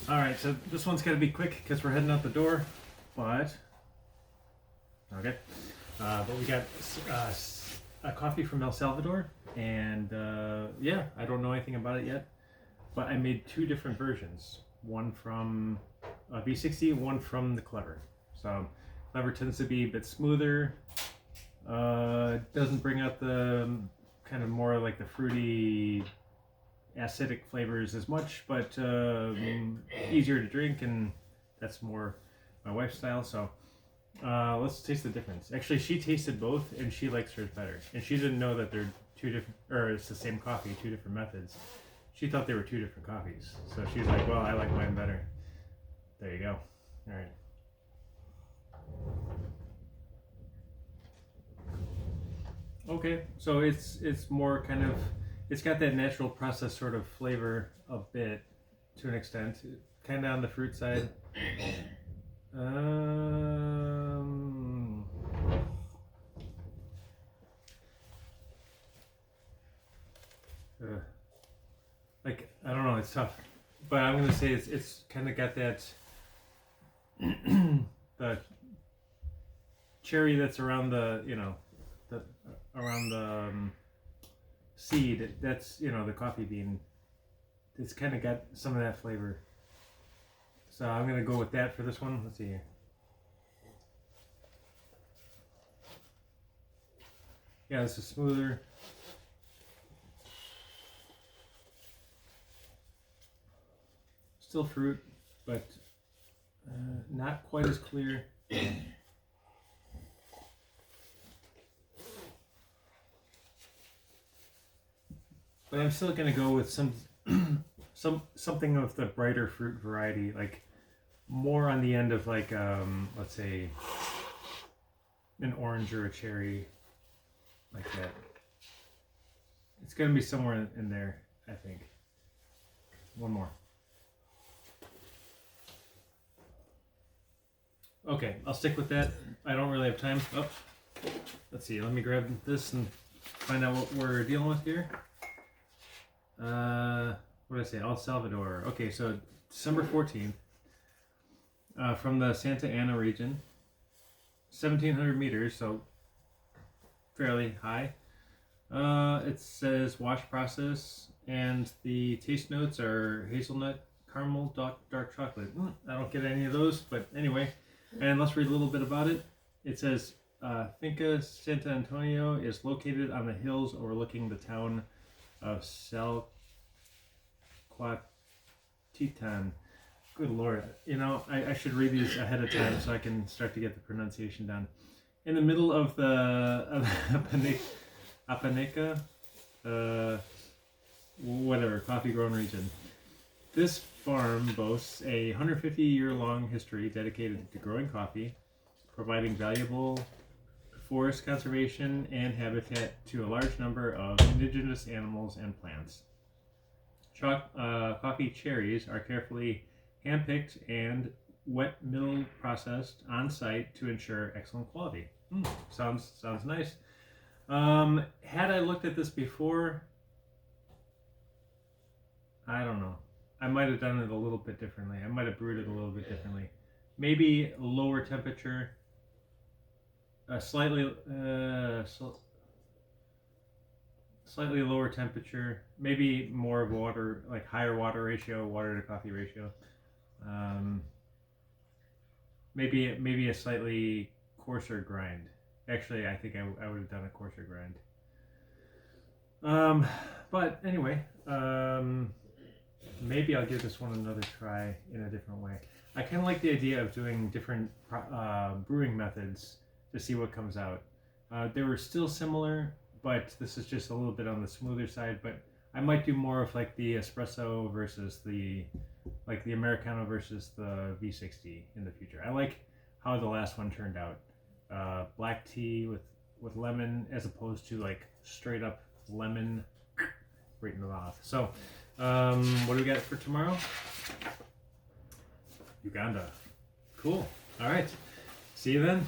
All right, so this one's got to be quick because we're heading out the door, but okay. But we got a coffee from El Salvador, and yeah, I don't know anything about it yet, but I made two different versions. One from V60, one from the Clever. So Clever tends to be a bit smoother. Doesn't bring out the kind of more like the fruity, acidic flavors as much, but easier to drink, and that's more my wife's style. So let's taste the difference. Actually, she tasted both, and she likes hers better. And she didn't know that they're two different, or it's the same coffee, two different methods. She thought they were two different coffees. So she's like, well, I like mine better. There you go. All right. Okay, so it's more kind of, it's got that natural process sort of flavor a bit, to an extent, kind of on the fruit side. Like, I don't know, it's tough, but I'm gonna say it's kind of got that the cherry that's around the around the seed. That's the coffee bean. It's kind of got some of that flavor. So I'm gonna go with that for this one. Let's see here. Yeah, this is smoother. Still fruit, but not quite as clear. But I'm still gonna go with something of the brighter fruit variety, like more on the end of like let's say an orange or a cherry, like that. It's gonna be somewhere in there, I think. One more. Okay, I'll stick with that. I don't really have time. Oh, let's see. Let me grab this and find out what we're dealing with here. What did I say? El Salvador. Okay, so December 14th, from the Santa Ana region, 1,700 meters, so fairly high. It says wash process, and the taste notes are hazelnut, caramel, dark chocolate. I don't get any of those, but anyway. And let's read a little bit about it. It says, Finca Santa Antonio is located on the hills overlooking the town of Salquatitan. Good Lord. I should read these ahead of time so I can start to get the pronunciation down. In the middle of the Apaneca, coffee grown region. This farm boasts a 150-year-long history dedicated to growing coffee, providing valuable forest conservation and habitat to a large number of indigenous animals and plants. Coffee cherries are carefully handpicked and wet mill processed on site to ensure excellent quality. Sounds nice. Had I looked at this before, I don't know. I might have done it a little bit differently. I might have brewed it a little bit differently. Maybe lower temperature, slightly lower temperature, maybe more of water, like higher water ratio, water to coffee ratio. Maybe a slightly coarser grind. Actually, I think I would have done a coarser grind. But anyway, maybe I'll give this one another try in a different way. I kind of like the idea of doing different brewing methods to see what comes out. They were still similar, but this is just a little bit on the smoother side. But I might do more of like the espresso versus the Americano versus the V60 in the future. I like how the last one turned out. Black tea with lemon as opposed to like straight up lemon right in the mouth. So what do we got for tomorrow? Uganda. Cool. All right. See you then.